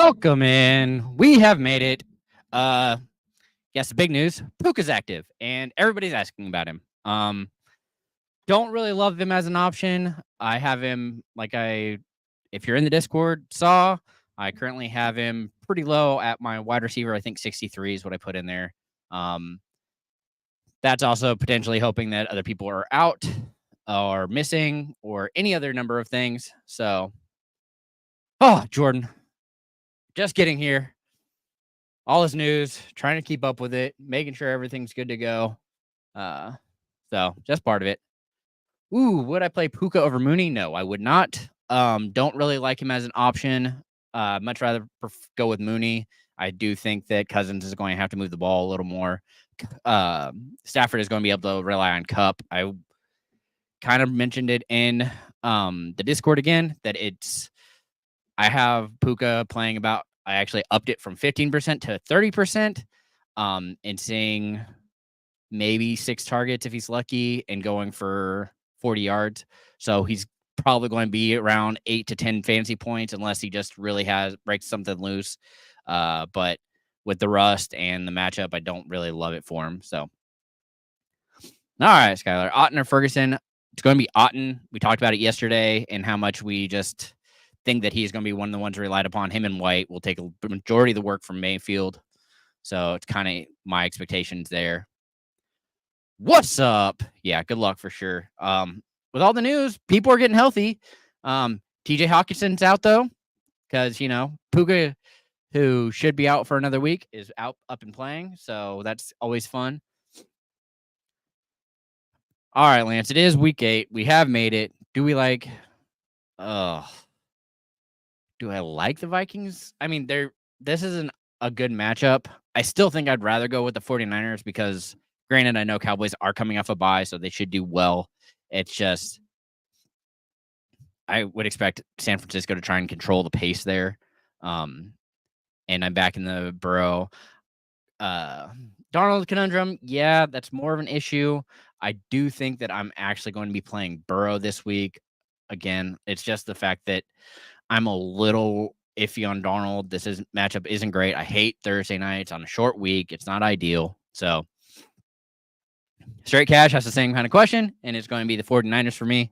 Welcome in. We have made it. Yes, the big news. Puka's active, and everybody's asking about him. Don't really love him as an option. I have him if you're in the Discord, saw. I currently have him pretty low at my wide receiver. I think 63 is what I put in there. That's also potentially hoping that other people are out or missing or any other number of things. So, Jordan, just getting here. All his news, trying to keep up with it, making sure everything's good to go. So just part of it. Ooh, would I play Puka over Mooney? No, I would not. Don't really like him as an option. Much rather go with Mooney. I do think that Cousins is going to have to move the ball a little more. Stafford is going to be able to rely on Kupp. I kind of mentioned it in the Discord again that I have Puka playing about. I actually upped it from 15% to 30%, and seeing maybe 6 targets if he's lucky and going for 40 yards. So he's probably going to be around 8 to 10 fantasy points unless he just really breaks something loose. But with the rust and the matchup, I don't really love it for him. So, all right, Skylar, Otten or Ferguson? It's going to be Otten. We talked about it yesterday and how much we just think that he's going to be one of the ones relied upon. Him and White will take a majority of the work from Mayfield. So it's kind of my expectations there. What's up? Yeah, good luck for sure. With all the news, people are getting healthy. TJ Hawkinson's out though, because Puka, who should be out for another week, is up and playing. So that's always fun. All right, Lance, it is week 8. We have made it. Do I like the Vikings? I mean, this isn't a good matchup. I still think I'd rather go with the 49ers because, granted, I know Cowboys are coming off a bye, so they should do well. It's just I would expect San Francisco to try and control the pace there. And I'm back in the Burrow. Darnold conundrum, yeah, that's more of an issue. I do think that I'm actually going to be playing Burrow this week. Again, it's just the fact that I'm a little iffy on Darnold. This matchup isn't great. I hate Thursday nights on a short week. It's not ideal. So straight cash has the same kind of question, and it's going to be the 49ers for me.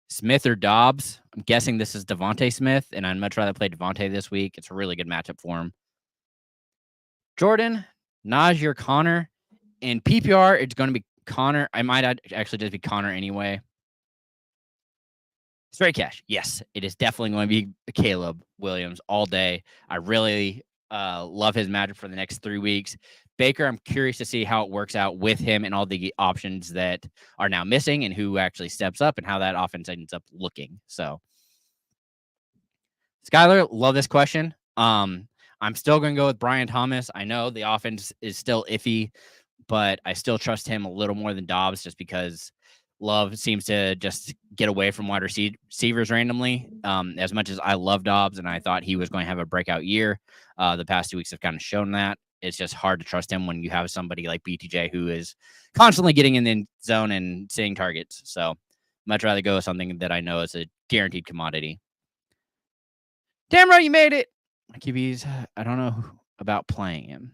Smith or Dobbs? I'm guessing this is Devontae Smith, and I'd much rather play Devontae this week. It's a really good matchup for him. Jordan, Najee or Connor? In PPR, it's going to be Connor. I might actually just be Connor anyway. Straight cash. Yes, it is definitely going to be Caleb Williams all day. I really love his matchup for the next 3 weeks. Baker, I'm curious to see how it works out with him and all the options that are now missing and who actually steps up and how that offense ends up looking. So, Skylar, love this question. I'm still going to go with Brian Thomas. I know the offense is still iffy, but I still trust him a little more than Dobbs just because Love seems to just get away from wide receivers randomly. As much as I love Dobbs and I thought he was going to have a breakout year, the past 2 weeks have kind of shown that. It's just hard to trust him when you have somebody like BTJ who is constantly getting in the zone and seeing targets. So much rather go with something that I know is a guaranteed commodity. Damn right you made it. My QBs, I don't know about playing him.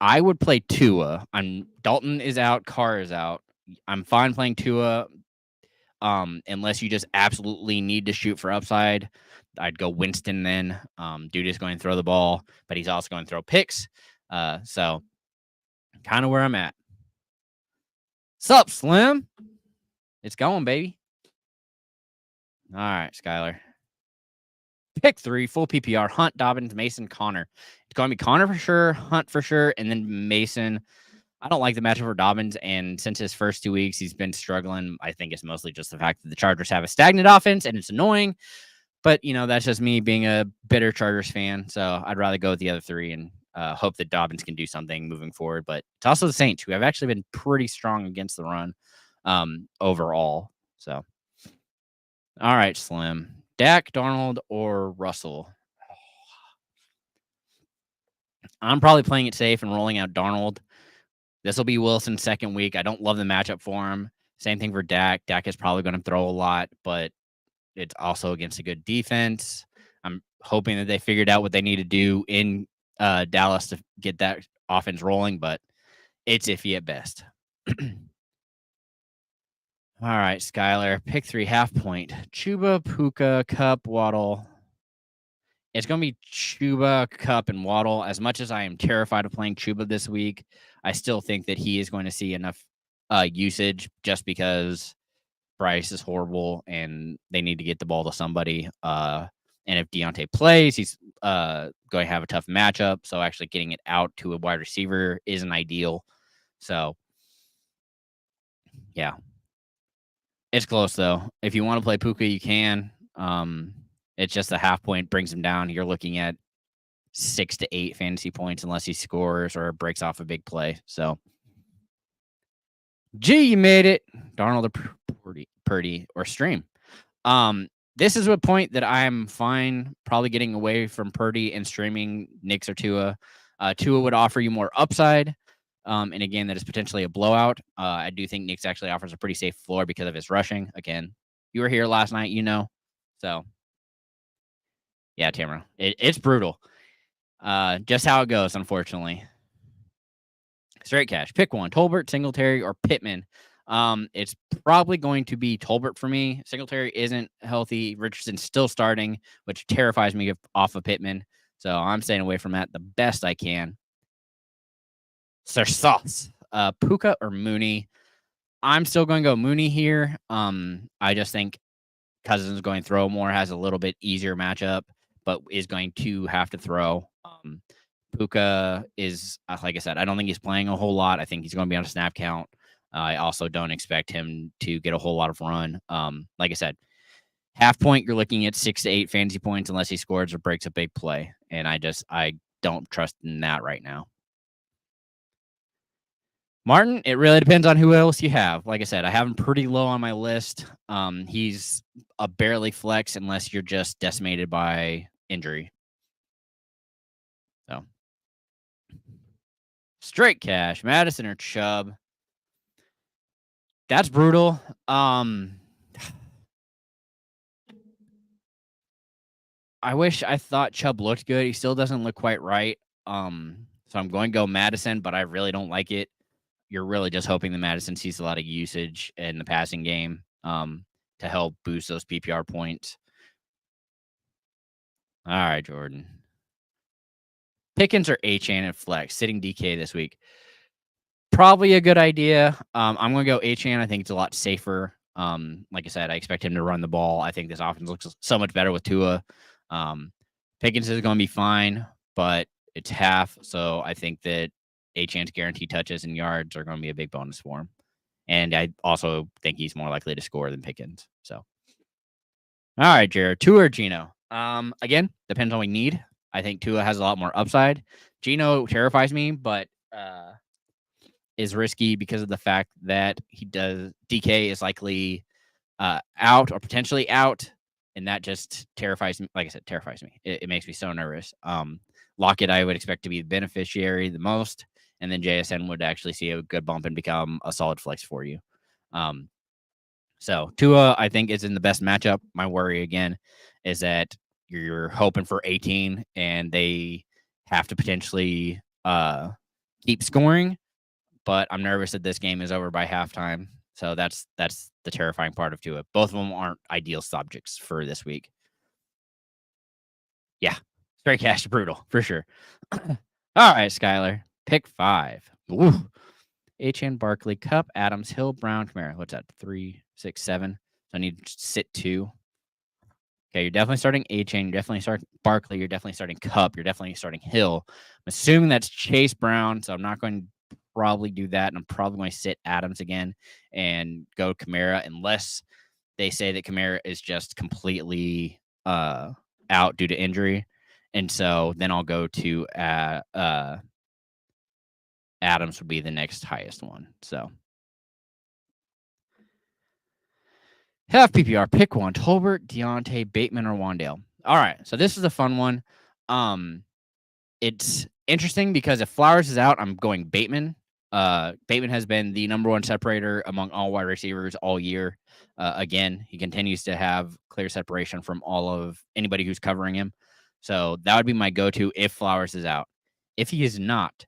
I would play Tua. Dalton is out, Carr is out. I'm fine playing Tua. Unless you just absolutely need to shoot for upside, I'd go Winston then. Dude is going to throw the ball, but he's also going to throw picks. So kind of where I'm at. Sup, Slim? It's going, baby. All right, Skylar. Pick 3, full PPR, Hunt, Dobbins, Mason, Connor. It's going to be Connor for sure, Hunt for sure, and then Mason. I don't like the matchup for Dobbins, and since his first 2 weeks, he's been struggling. I think it's mostly just the fact that the Chargers have a stagnant offense, and it's annoying. But, that's just me being a bitter Chargers fan, so I'd rather go with the other 3 and hope that Dobbins can do something moving forward. But it's also the Saints, who have actually been pretty strong against the run overall. So, all right, Slim. Dak, Darnold, or Russell? I'm probably playing it safe and rolling out Darnold. This will be Wilson's second week. I don't love the matchup for him. Same thing for Dak. Dak is probably going to throw a lot, but it's also against a good defense. I'm hoping that they figured out what they need to do in Dallas to get that offense rolling, but it's iffy at best. All right, Skylar, pick 3 half point. Chuba, Puka, Cup, Waddle. It's going to be Chuba, Cup, and Waddle. As much as I am terrified of playing Chuba this week, I still think that he is going to see enough usage just because Bryce is horrible and they need to get the ball to somebody. And if Deontay plays, he's going to have a tough matchup. So actually getting it out to a wide receiver isn't ideal. So, yeah. It's close, though. If you want to play Puka, you can. It's just a half point brings him down. You're looking at 6 to 8 fantasy points unless he scores or breaks off a big play. So, you made it. Darnold or Purdy or Stream. This is a point that I'm fine probably getting away from Purdy and streaming Knicks or Tua. Tua would offer you more upside. And again, that is potentially a blowout. I do think Knicks actually offers a pretty safe floor because of his rushing. Again, you were here last night, So, yeah, Tamara, it's brutal. Just how it goes, unfortunately. Straight cash. Pick one. Tolbert, Singletary, or Pittman. It's probably going to be Tolbert for me. Singletary isn't healthy. Richardson's still starting, which terrifies me off of Pittman. So I'm staying away from that the best I can. Sir Sauce. Puka or Mooney. I'm still going to go Mooney here. I just think Cousins is going to throw more, has a little bit easier matchup, but is going to have to throw. Puka is, like I said, I don't think he's playing a whole lot. I think he's going to be on a snap count. I also don't expect him to get a whole lot of run. Like I said, half point, you're looking at 6 to 8 fantasy points unless he scores or breaks a big play. And I don't trust in that right now. Martin, it really depends on who else you have. Like I said, I have him pretty low on my list. He's a barely flex unless you're just decimated by injury. So, straight cash, Madison or Chubb. That's brutal. I thought Chubb looked good. He still doesn't look quite right. So I'm going to go Madison, but I really don't like it. You're really just hoping that Madison sees a lot of usage in the passing game to help boost those PPR points. All right, Jordan. Pickens or Achane at flex, sitting DK this week. Probably a good idea. I'm going to go Achane. I think it's a lot safer. Like I said, I expect him to run the ball. I think this offense looks so much better with Tua. Pickens is going to be fine, but it's half. So I think that Achane's guaranteed touches and yards are going to be a big bonus for him. And I also think he's more likely to score than Pickens. So, all right, Jared, Tua or Geno? Again, depends on what we need. I think Tua has a lot more upside. Geno terrifies me, but is risky because of the fact that DK is likely out or potentially out, and that just terrifies me. Like I said, terrifies me. It makes me so nervous. Lockett, I would expect to be the beneficiary the most, and then JSN would actually see a good bump and become a solid flex for you. So Tua, I think, is in the best matchup. My worry again is that you're hoping for 18, and they have to potentially keep scoring. But I'm nervous that this game is over by halftime. So that's the terrifying part of Tua. Both of them aren't ideal subjects for this week. Yeah, straight cash brutal for sure. All right, Skylar, pick 5. Ooh. HN, Barkley, Cup, Adams, Hill, Brown, Kamara. What's that? 3, 6, 7. So I need to sit 2. Okay, you're definitely starting HN. You're definitely starting Barkley. You're definitely starting Cup. You're definitely starting Hill. I'm assuming that's Chase Brown, so I'm not going to probably do that. And I'm probably going to sit Adams again and go Kamara unless they say that Kamara is just completely out due to injury. And so then I'll go to Adams would be the next highest one. So half PPR, pick one. Tolbert, Deontay, Bateman, or Wandale. All right. So this is a fun one. It's interesting because if Flowers is out, I'm going Bateman. Bateman has been the number one separator among all wide receivers all year. Again, he continues to have clear separation from all of anybody who's covering him. So that would be my go-to if Flowers is out. If he is not,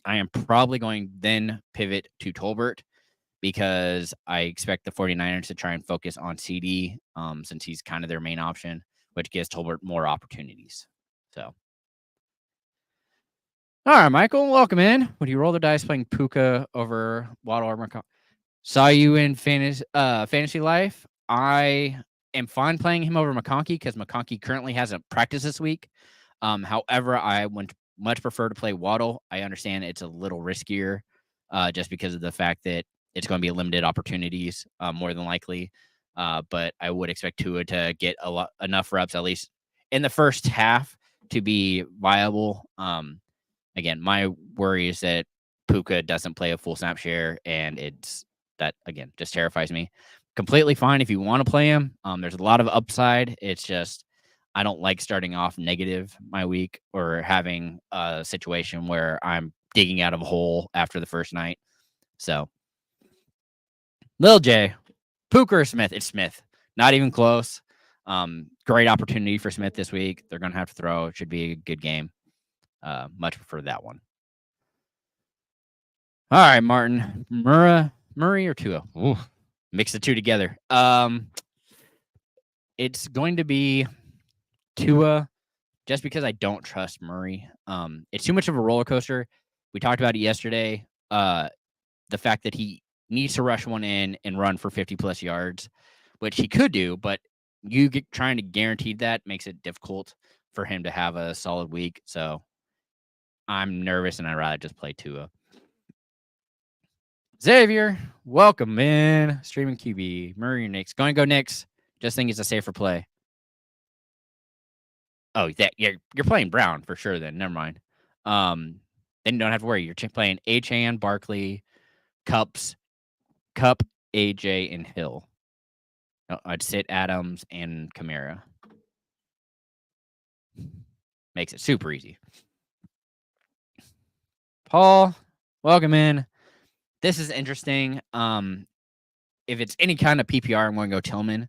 I am probably going then pivot to Tolbert because I expect the 49ers to try and focus on CD since he's kind of their main option, which gives Tolbert more opportunities. So, all right, Michael, welcome in. Would you roll the dice playing Puka over Waddle or McConkey? Saw you in Fantasy Life. I am fine playing him over McConkey because McConkey currently hasn't practiced this week. However, I would much prefer to play Waddle. I understand it's a little riskier just because of the fact that it's going to be limited opportunities more than likely. But I would expect Tua to get enough reps, at least in the first half, to be viable. Again, my worry is that Puka doesn't play a full snap share, and that, again, just terrifies me. Completely fine if you want to play him. There's a lot of upside. It's just I don't like starting off negative my week or having a situation where I'm digging out of a hole after the first night. So, Lil J, Puka or Smith? It's Smith. Not even close. Great opportunity for Smith this week. They're going to have to throw. It should be a good game. Much prefer that one. All right, Martin. Murray or Tua? Ooh, mix the two together. It's going to be Tua just because I don't trust Murray. It's too much of a roller coaster. We talked about it yesterday. The fact that he needs to rush one in and run for 50-plus yards, which he could do, but trying to guarantee that makes it difficult for him to have a solid week. So I'm nervous, and I'd rather just play Tua. Xavier, welcome in. Streaming QB. Murray or Knicks? Going to go Knicks. Just think it's a safer play. Oh, you're playing Brown for sure then. Never mind. Then you don't have to worry. You're playing Achane, Barkley, Kupp, AJ, and Hill. I'd sit Adams and Kamara. Makes it super easy. Paul, welcome in. This is interesting. If it's any kind of PPR, I'm going to go Tillman.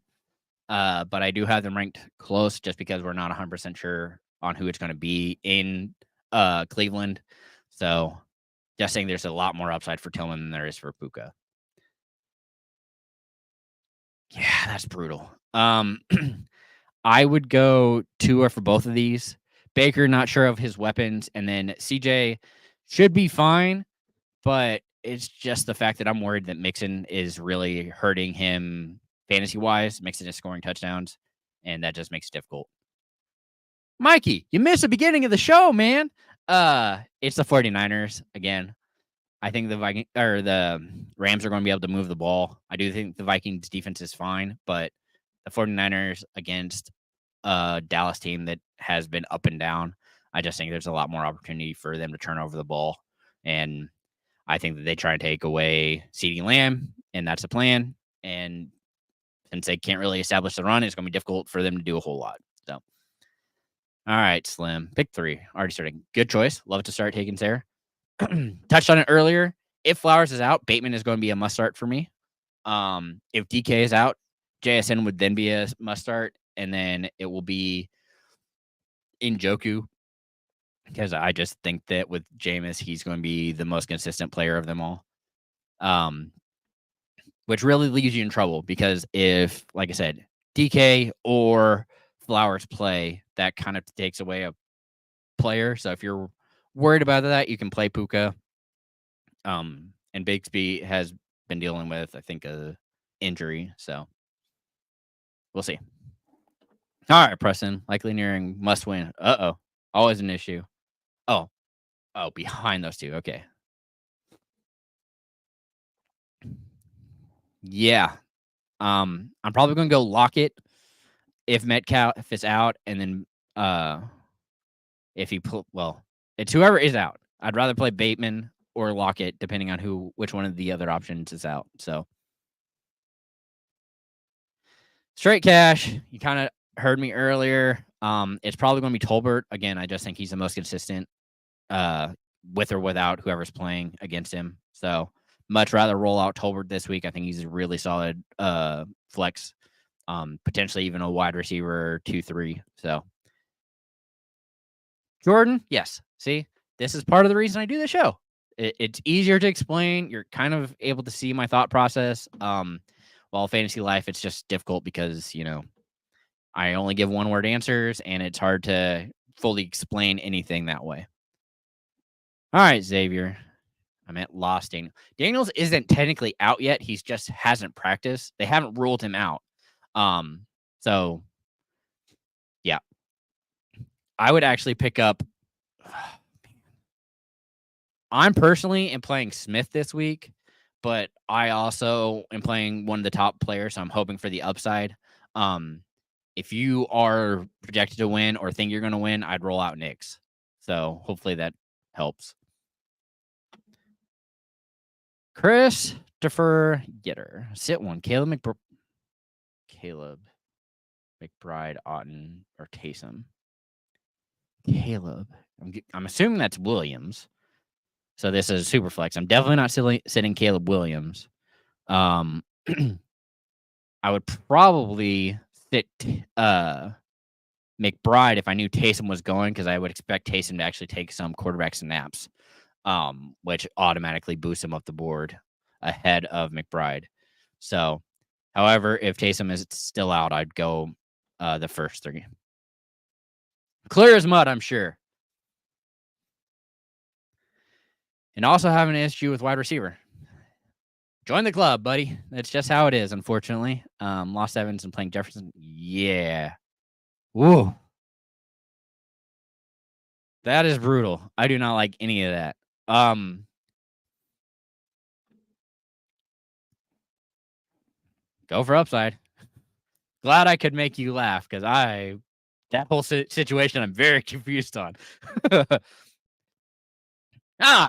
But I do have them ranked close just because we're not 100% sure on who it's going to be in Cleveland. So just saying there's a lot more upside for Tillman than there is for Puka. Yeah, that's brutal. I would go Tua for both of these. Baker, not sure of his weapons. And then CJ should be fine, but it's just the fact that I'm worried that Mixon is really hurting him fantasy-wise. Mixon is scoring touchdowns, and that just makes it difficult. Mikey, you missed the beginning of the show, man. It's the 49ers again. I think the Rams are going to be able to move the ball. I do think the Vikings defense is fine, but the 49ers against a Dallas team that has been up and down, I just think there's a lot more opportunity for them to turn over the ball. And I think that they try and take away CeeDee Lamb, and that's the plan. And since they can't really establish the run, it's going to be difficult for them to do a whole lot. So, all right, Slim. Pick 3. Already starting. Good choice. Love to start taking Sarah. Touched on it earlier. If Flowers is out, Bateman is going to be a must start for me. If DK is out, JSN would then be a must start, and then it will be Njoku because I just think that with Jameis, he's going to be the most consistent player of them all. Which really leaves you in trouble because if, like I said, DK or Flowers play, that kind of takes away a player. So if you're worried about that, you can play Puka. And Bigsby has been dealing with, I think, a injury. So we'll see. All right, Preston. Likely nearing must win. Uh-oh. Always an issue. Oh, behind those two. Okay. Yeah. I'm probably going to go Lockett if Metcalf is out, and then if it's whoever is out. I'd rather play Bateman or Lockett, depending on which one of the other options is out. So straight cash. You kind of heard me earlier. It's probably going to be Tolbert again. I just think he's the most consistent. with or without whoever's playing against him. So much rather roll out Tolbert this week. I think he's a really solid flex, potentially even a wide receiver 2-3. So Jordan, yes. See, this is part of the reason I do the show. It's easier to explain. You're kind of able to see my thought process. While fantasy life, it's just difficult because, I only give one word answers and it's hard to fully explain anything that way. All right, Xavier. I meant lost Daniel. Daniels isn't technically out yet. He's just hasn't practiced. They haven't ruled him out. So yeah. I would actually pick up. I'm personally am playing Smith this week, but I also am playing one of the top players. So I'm hoping for the upside. If you are projected to win or think you're going to win, I'd roll out Knicks. So hopefully that helps. Christopher Getter. Sit one. Caleb McBride, Otten, or Taysom. Caleb. I'm assuming that's Williams. So this is super flex. I'm definitely not sitting Caleb Williams. I would probably sit McBride if I knew Taysom was going, because I would expect Taysom to actually take some quarterback snaps, which automatically boosts him up the board ahead of McBride. So, however, if Taysom is still out, I'd go the first three. Clear as mud, I'm sure. And also have an issue with wide receiver. Join the club, buddy. That's just how it is, unfortunately. Lost Evans and playing Jefferson. Yeah. Woo. That is brutal. I do not like any of that. Go for upside. Glad I could make you laugh, because that whole situation I'm very confused on.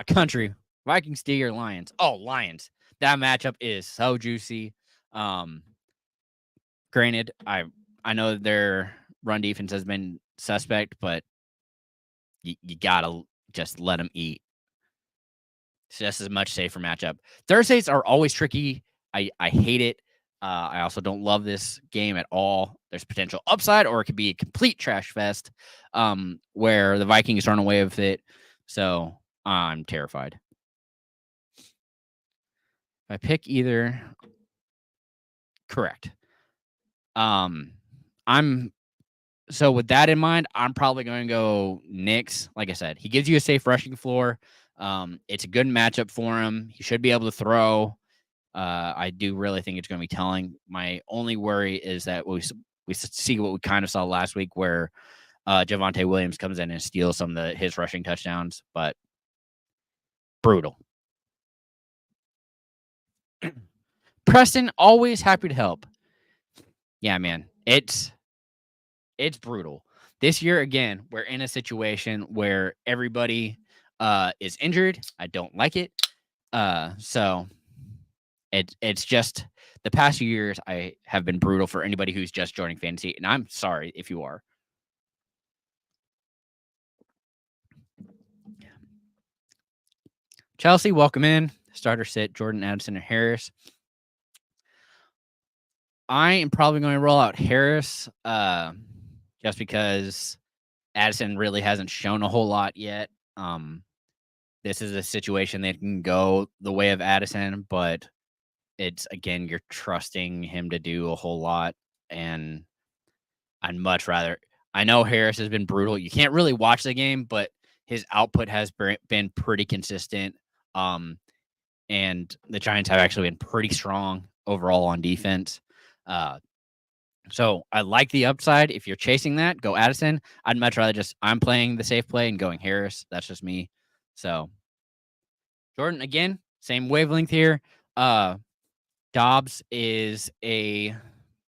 Country. Vikings, Steelers, Lions. Oh, Lions. That matchup is so juicy. Granted, I know their run defense has been suspect, but you gotta just let them eat. It's just as much safer matchup. Thursdays are always tricky. I hate it. I also don't love this game at all. There's potential upside, or it could be a complete trash fest, where the Vikings run away with it. So I'm terrified. If I pick either, correct. So with that in mind, I'm probably going to go Knicks. Like I said, he gives you a safe rushing floor. It's a good matchup for him. He should be able to throw. I do really think it's going to be telling. My only worry is that we see what we kind of saw last week, where Javonte Williams comes in and steals some of his rushing touchdowns, but brutal. Preston, always happy to help. Yeah, man, it's brutal. This year, again, we're in a situation where everybody is injured. I don't like it. So it's just the past few years I have been brutal for anybody who's just joining fantasy, and I'm sorry if you are. Chelsea, welcome in. Starter sit Jordan, Addison, and Harris. I am probably going to roll out Harris just because Addison really hasn't shown a whole lot yet. This is a situation that can go the way of Addison, but it's, again, you're trusting him to do a whole lot, and I'd much rather. I know Harris has been brutal. You can't really watch the game, but his output has been pretty consistent. And the Giants have actually been pretty strong overall on defense. So I like the upside. If you're chasing that, go Addison. I'd much rather I'm playing the safe play and going Harris. That's just me. So Jordan, again, same wavelength here. Dobbs is a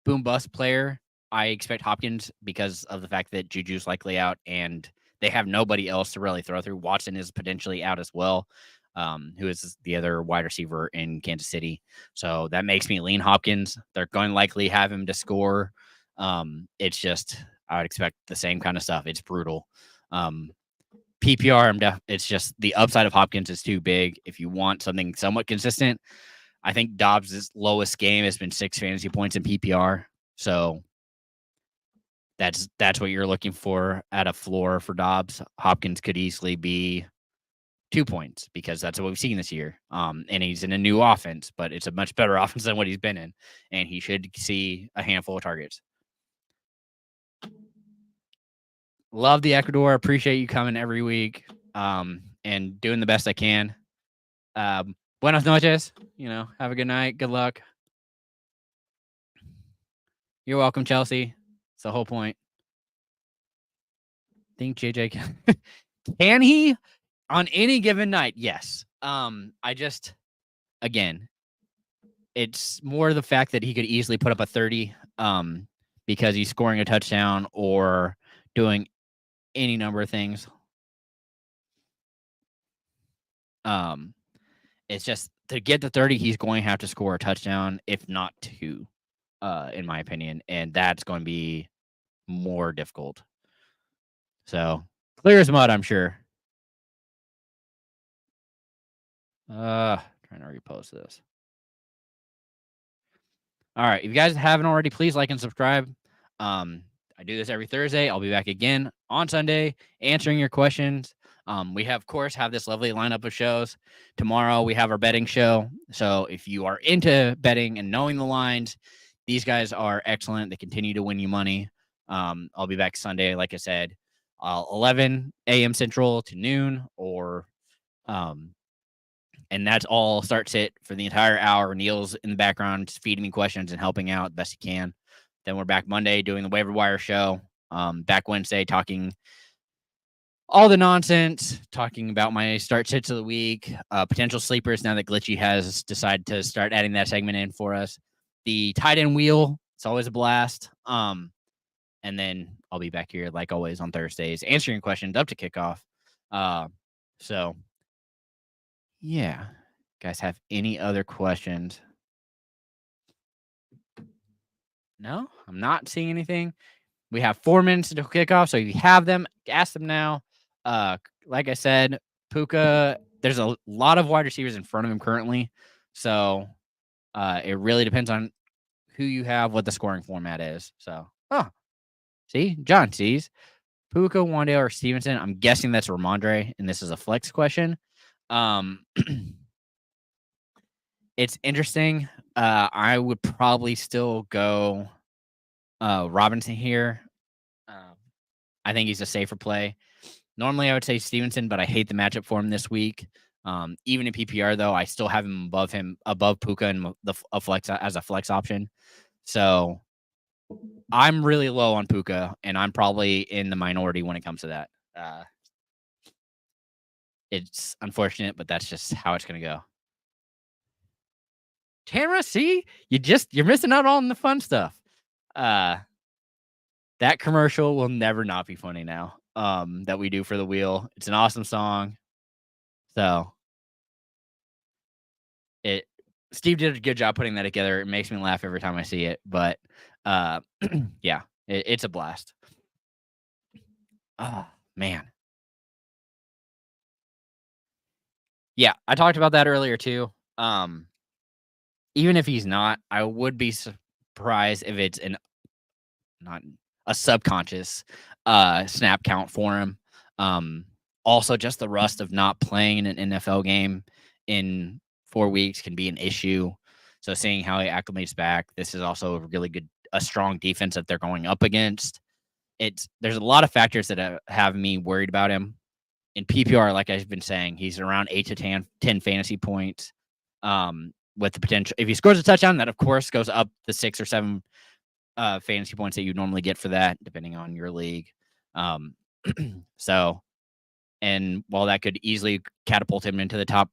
boom bust player. I expect Hopkins because of the fact that Juju's likely out and they have nobody else to really throw through. Watson is potentially out as well, who is the other wide receiver in Kansas City. So that makes me lean Hopkins. They're going to likely have him to score. It's just, I would expect the same kind of stuff. It's brutal. PPR, it's just the upside of Hopkins is too big. If you want something somewhat consistent, I think Dobbs' lowest game has been 6 fantasy points in PPR. So that's what you're looking for at a floor for Dobbs. Hopkins could easily be 2 points because that's what we've seen this year. And he's in a new offense, but it's a much better offense than what he's been in. And he should see a handful of targets. Love the Ecuador. Appreciate you coming every week and doing the best I can. Buenas noches. Have a good night. Good luck. You're welcome, Chelsea. It's the whole point. Think JJ can he on any given night? Yes. Again, it's more the fact that he could easily put up a 30 because he's scoring a touchdown or doing any number of things. It's just to get to 30, he's going to have to score a touchdown, if not 2, in my opinion, and that's going to be more difficult. So clear as mud, I'm sure. Trying to repost this. All right, if you guys haven't already, please like and subscribe. I do this every Thursday. I'll be back again on Sunday answering your questions. We have this lovely lineup of shows. Tomorrow we have our betting show. So if you are into betting and knowing the lines, these guys are excellent. They continue to win you money. I'll be back Sunday, like I said, 11 a.m. Central to noon, and that's all starts it for the entire hour. Neil's in the background just feeding me questions and helping out the best he can. Then we're back Monday doing the waiver wire show. Back Wednesday talking all the nonsense, talking about my start sits of the week, potential sleepers now that Glitchy has decided to start adding that segment in for us. The tight end wheel, it's always a blast. And then I'll be back here like always on Thursdays answering questions up to kickoff. So yeah, guys have any other questions? No, I'm not seeing anything. We have 4 minutes until kickoff, so if you have them, ask them now. Like I said, Puka, there's a lot of wide receivers in front of him currently, so it really depends on who you have, what the scoring format is. So, see, John sees Puka, Wandale, or Stevenson. I'm guessing that's Ramondre, and this is a flex question. It's interesting. I would probably still go Robinson here. I think he's a safer play. Normally, I would say Stevenson, but I hate the matchup for him this week. Even in PPR, though, I still have him above Puka and a flex as a flex option. So I'm really low on Puka, and I'm probably in the minority when it comes to that. It's unfortunate, but that's just how it's going to go. Tamara, see, you're missing out on the fun stuff. That commercial will never not be funny now. That we do for the wheel. It's an awesome song. So Steve did a good job putting that together. It makes me laugh every time I see it. But yeah, it's a blast. Oh man. Yeah, I talked about that earlier too. Even if he's not, I would be surprised if it's not a subconscious snap count for him. Also, just the rust of not playing in an NFL game in 4 weeks can be an issue. So seeing how he acclimates back, this is also a really a strong defense that they're going up against. There's a lot of factors that have me worried about him. In PPR, like I've been saying, he's around 8 to 10 fantasy points. With the potential, if he scores a touchdown, that of course goes up the 6 or 7 fantasy points that you normally get for that, depending on your league. So, and while that could easily catapult him into the top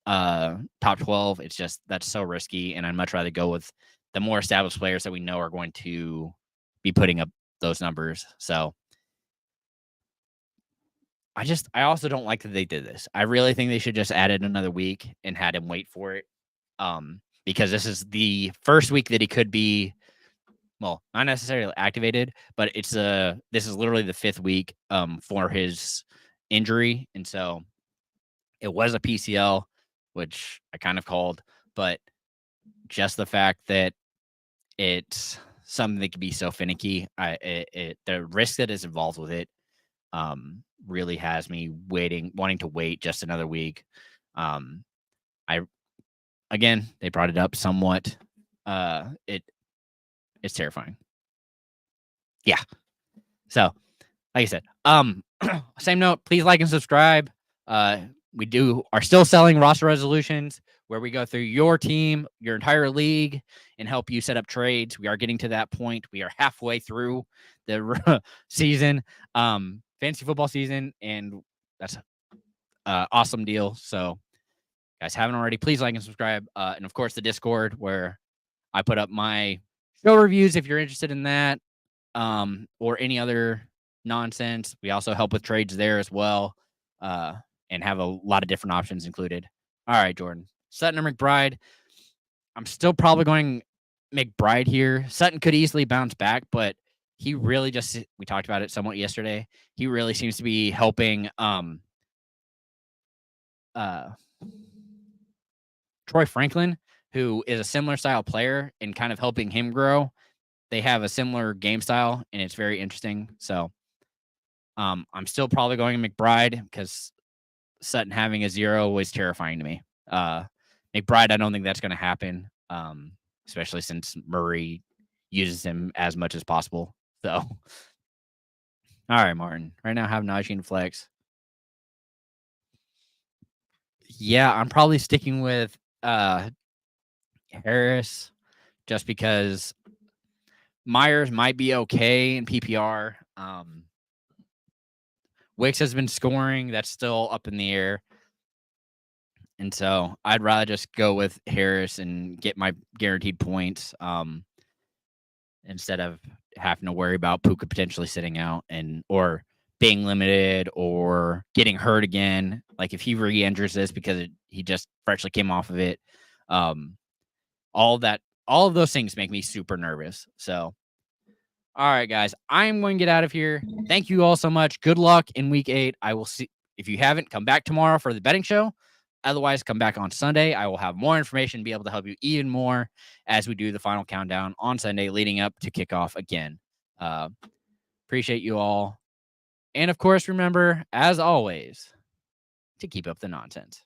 12, it's just that's so risky, and I'd much rather go with the more established players that we know are going to be putting up those numbers. So I also don't like that they did this. I really think they should just added another week and had him wait for it. Because this is the first week that he could be, well, not necessarily activated, but this is literally the 5th week for his injury. And so it was a PCL, which I kind of called, but just the fact that it's something that can be so finicky, the risk that is involved with it really has me wanting to wait just another week. Again, they brought it up somewhat. It's terrifying. Yeah. So, like I said, same note, please like and subscribe. We are still selling roster resolutions where we go through your team, your entire league, and help you set up trades. We are getting to that point. We are halfway through the season, fantasy football season, and that's an awesome deal. So, guys, haven't already, please like and subscribe. And of course, the Discord where I put up my show reviews if you're interested in that, or any other nonsense. We also help with trades there as well, and have a lot of different options included. All right, Jordan. Sutton or McBride? I'm still probably going McBride here. Sutton could easily bounce back, but he really we talked about it somewhat yesterday. He really seems to be helping Troy Franklin, who is a similar style player, and kind of helping him grow. They have a similar game style, and it's very interesting. So I'm still probably going McBride because Sutton having a 0 was terrifying to me. McBride, I don't think that's going to happen, especially since Murray uses him as much as possible. So, all right, Martin. Right now, I have Najee and flex. Yeah, I'm probably sticking with Harris just because Myers might be okay in PPR. Wicks has been scoring. That's still up in the air. And so I'd rather just go with Harris and get my guaranteed points instead of having to worry about Puka potentially sitting out or being limited or getting hurt again. Like if he re-injures this because he just freshly came off of it, all of those things make me super nervous. So, all right, guys, I'm going to get out of here. Thank you all so much. Good luck in week 8. I will see if you haven't, come back tomorrow for the betting show. Otherwise, come back on Sunday. I will have more information, be able to help you even more as we do the final countdown on Sunday leading up to kickoff again. Appreciate you all. And of course, remember, as always, to keep up the nonsense.